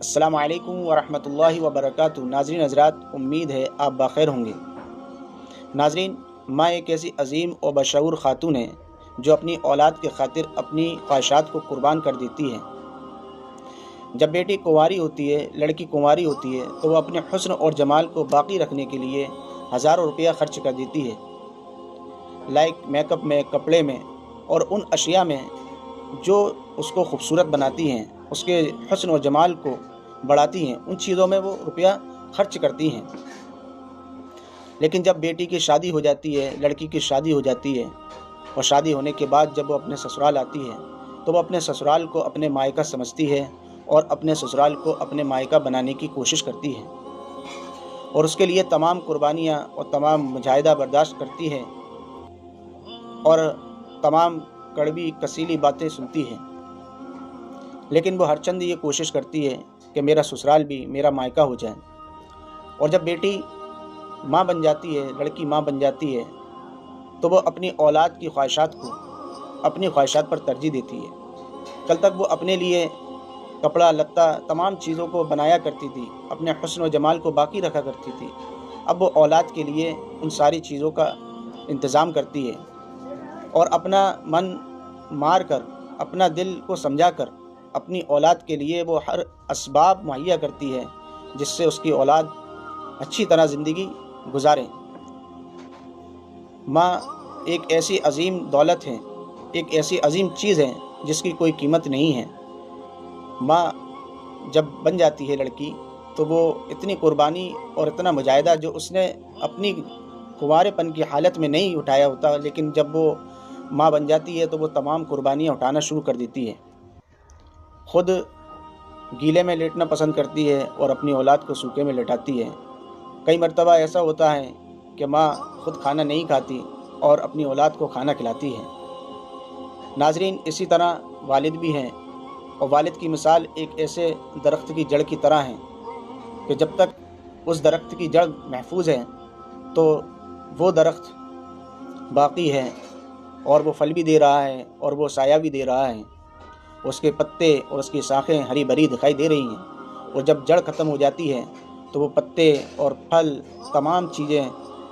السلام علیکم ورحمۃ اللہ وبرکاتہ۔ ناظرین حضرات، امید ہے آپ بخیر ہوں گے۔ ناظرین، ماں ایک ایسی عظیم و بشعور خاتون ہے جو اپنی اولاد کی خاطر اپنی خواہشات کو قربان کر دیتی ہے۔ جب بیٹی کنواری ہوتی ہے، لڑکی کنواری ہوتی ہے، تو وہ اپنے حسن اور جمال کو باقی رکھنے کے لیے ہزاروں روپیہ خرچ کر دیتی ہے، لائک میک اپ میں، کپڑے میں اور ان اشیاء میں جو اس کو خوبصورت بناتی ہیں، اس کے حسن و جمال کو بڑھاتی ہیں، ان چیزوں میں وہ روپیہ خرچ کرتی ہیں۔ لیکن جب بیٹی کی شادی ہو جاتی ہے، لڑکی کی شادی ہو جاتی ہے، اور شادی ہونے کے بعد جب وہ اپنے سسرال آتی ہے تو وہ اپنے سسرال کو اپنے مائکہ سمجھتی ہے اور اپنے سسرال کو اپنے مائکہ بنانے کی کوشش کرتی ہے، اور اس کے لیے تمام قربانیاں اور تمام مجاہدہ برداشت کرتی ہے اور تمام کڑوی کسیلی باتیں سنتی ہے۔ لیکن وہ ہر چند یہ کوشش کرتی ہے کہ میرا سسرال بھی میرا مائکہ ہو جائے۔ اور جب بیٹی ماں بن جاتی ہے، لڑکی ماں بن جاتی ہے، تو وہ اپنی اولاد کی خواہشات کو اپنی خواہشات پر ترجیح دیتی ہے۔ کل تک وہ اپنے لیے کپڑا لتا تمام چیزوں کو بنایا کرتی تھی، اپنے حسن و جمال کو باقی رکھا کرتی تھی، اب وہ اولاد کے لیے ان ساری چیزوں کا انتظام کرتی ہے اور اپنا من مار کر، اپنا دل کو سمجھا کر اپنی اولاد کے لیے وہ ہر اسباب مہیا کرتی ہے جس سے اس کی اولاد اچھی طرح زندگی گزاریں۔ ماں ایک ایسی عظیم دولت ہے، ایک ایسی عظیم چیز ہے جس کی کوئی قیمت نہیں ہے۔ ماں جب بن جاتی ہے لڑکی تو وہ اتنی قربانی اور اتنا مجاہدہ جو اس نے اپنی کنوارے پن کی حالت میں نہیں اٹھایا ہوتا، لیکن جب وہ ماں بن جاتی ہے تو وہ تمام قربانیاں اٹھانا شروع کر دیتی ہے۔ خود گیلے میں لیٹنا پسند کرتی ہے اور اپنی اولاد کو سوکھے میں لٹاتی ہے۔ کئی مرتبہ ایسا ہوتا ہے کہ ماں خود کھانا نہیں کھاتی اور اپنی اولاد کو کھانا کھلاتی ہے۔ ناظرین، اسی طرح والد بھی ہیں، اور والد کی مثال ایک ایسے درخت کی جڑ کی طرح ہے کہ جب تک اس درخت کی جڑ محفوظ ہے تو وہ درخت باقی ہے اور وہ پھل بھی دے رہا ہے اور وہ سایہ بھی دے رہا ہے، اس کے پتے اور اس کی شاخیں ہری بھری دکھائی دے رہی ہیں۔ اور جب جڑ ختم ہو جاتی ہے تو وہ پتے اور پھل تمام چیزیں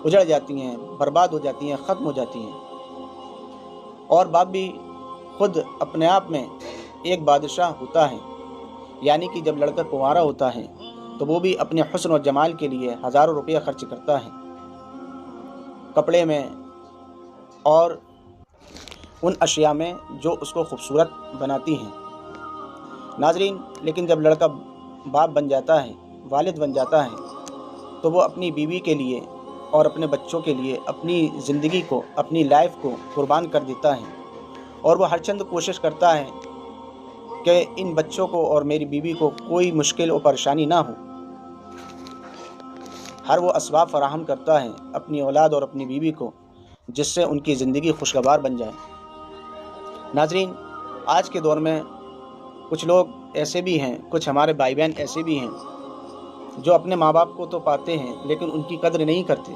اجڑ جاتی ہیں، برباد ہو جاتی ہیں، ختم ہو جاتی ہیں۔ اور باپ بھی خود اپنے آپ میں ایک بادشاہ ہوتا ہے، یعنی کہ جب لڑکا کنوارا ہوتا ہے تو وہ بھی اپنے حسن و جمال کے لیے ہزاروں روپیہ خرچ کرتا ہے، کپڑے میں اور ان اشیاء میں جو اس کو خوبصورت بناتی ہیں۔ ناظرین، لیکن جب لڑکا باپ بن جاتا ہے، والد بن جاتا ہے، تو وہ اپنی بیوی کے لیے اور اپنے بچوں کے لیے اپنی زندگی کو، اپنی لائف کو قربان کر دیتا ہے، اور وہ ہر چند کوشش کرتا ہے کہ ان بچوں کو اور میری بیوی کو کوئی مشکل و پریشانی نہ ہو۔ ہر وہ اسباب فراہم کرتا ہے اپنی اولاد اور اپنی بیوی کو جس سے ان کی زندگی خوشگوار بن جائے۔ ناظرین، آج کے دور میں کچھ لوگ ایسے بھی ہیں، کچھ ہمارے بھائی بہن ایسے بھی ہیں جو اپنے ماں باپ کو تو پاتے ہیں لیکن ان کی قدر نہیں کرتے،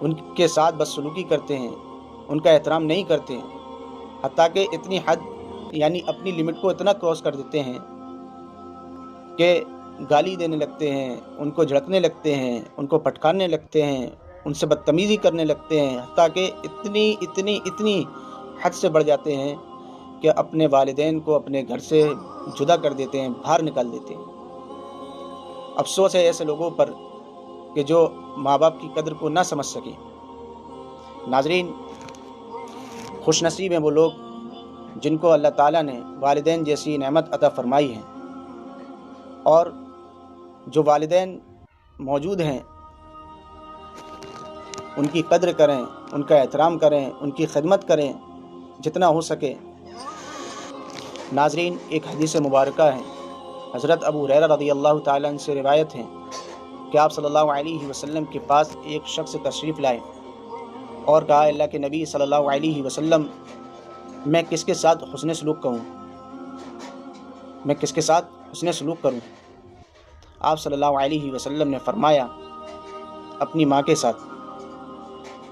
ان کے ساتھ بدسلوکی کرتے ہیں، ان کا احترام نہیں کرتے، حتیٰ کہ اتنی حد یعنی اپنی لمٹ کو اتنا کراس کر دیتے ہیں کہ گالی دینے لگتے ہیں، ان کو جھڑکنے لگتے ہیں، ان کو پٹکانے لگتے ہیں، ان سے بدتمیزی کرنے لگتے ہیں، حتیٰ کہ اتنی حد سے بڑھ جاتے ہیں کہ اپنے والدین کو اپنے گھر سے جدا کر دیتے ہیں، باہر نکال دیتے ہیں۔ افسوس ہے ایسے لوگوں پر کہ جو ماں باپ کی قدر کو نہ سمجھ سکیں۔ ناظرین، خوش نصیب ہیں وہ لوگ جن کو اللہ تعالیٰ نے والدین جیسی نعمت عطا فرمائی ہے، اور جو والدین موجود ہیں ان کی قدر کریں، ان کا احترام کریں، ان کی خدمت کریں جتنا ہو سکے۔ ناظرین، ایک حدیث مبارکہ ہے، حضرت ابو ہریرہ رضی اللہ تعالیٰ عنہ سے روایت ہے کہ آپ صلی اللہ علیہ وسلم کے پاس ایک شخص تشریف لائے اور کہا، اللہ کے نبی صلی اللہ علیہ وسلم، میں کس کے ساتھ حسن سلوک کروں؟ میں کس کے ساتھ حسن سلوک کروں؟ آپ صلی اللہ علیہ وسلم نے فرمایا، اپنی ماں کے ساتھ۔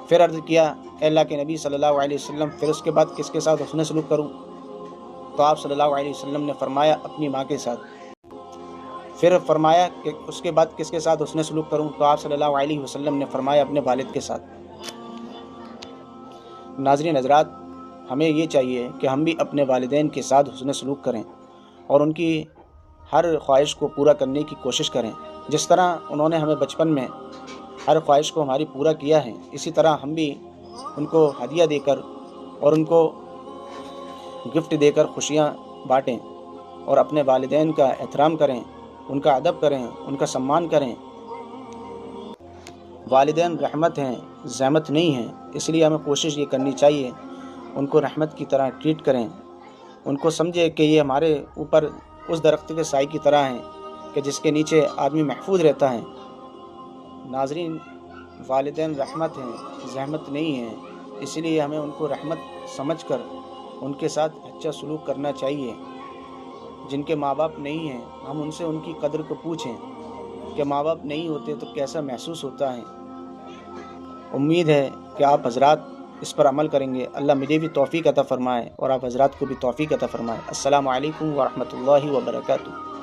پھر عرض کیا، اے اللہ کے نبی صلی اللہ علیہ وسلم، پھر اس کے بعد کس کے ساتھ حسن سلوک کروں؟ تو آپ صلی اللہ علیہ وسلم نے فرمایا، اپنی ماں کے ساتھ۔ پھر فرمایا کہ اس کے بعد کس کے ساتھ حسن سلوک کروں؟ تو آپ صلی اللہ علیہ وسلم نے فرمایا اپنے والد کے ساتھ۔ ناظرین حضرات، ہمیں یہ چاہیے کہ ہم بھی اپنے والدین کے ساتھ حسن سلوک کریں اور ان کی ہر خواہش کو پورا کرنے کی کوشش کریں۔ جس طرح انہوں نے ہمیں بچپن میں ہر خواہش کو ہماری پورا کیا ہے، اسی طرح ہم بھی ان کو ہدیہ دے کر اور ان کو گفٹ دے کر خوشیاں بانٹیں اور اپنے والدین کا احترام کریں، ان کا ادب کریں، ان کا سمان کریں۔ والدین رحمت ہیں، زحمت نہیں ہیں، اس لیے ہمیں کوشش یہ کرنی چاہیے ان کو رحمت کی طرح ٹریٹ کریں، ان کو سمجھے کہ یہ ہمارے اوپر اس درخت کے سائے کی طرح ہیں کہ جس کے نیچے آدمی محفوظ رہتا ہے۔ ناظرین، والدین رحمت ہیں، زحمت نہیں ہیں، اس لیے ہمیں ان کو رحمت سمجھ کر ان کے ساتھ اچھا سلوک کرنا چاہیے۔ جن کے ماں باپ نہیں ہیں، ہم ان سے ان کی قدر کو پوچھیں کہ ماں باپ نہیں ہوتے تو کیسا محسوس ہوتا ہے۔ امید ہے کہ آپ حضرات اس پر عمل کریں گے۔ اللہ مجھے بھی توفیق عطا فرمائے اور آپ حضرات کو بھی توفیق عطا فرمائے۔ السلام علیکم ورحمۃ اللہ وبرکاتہ۔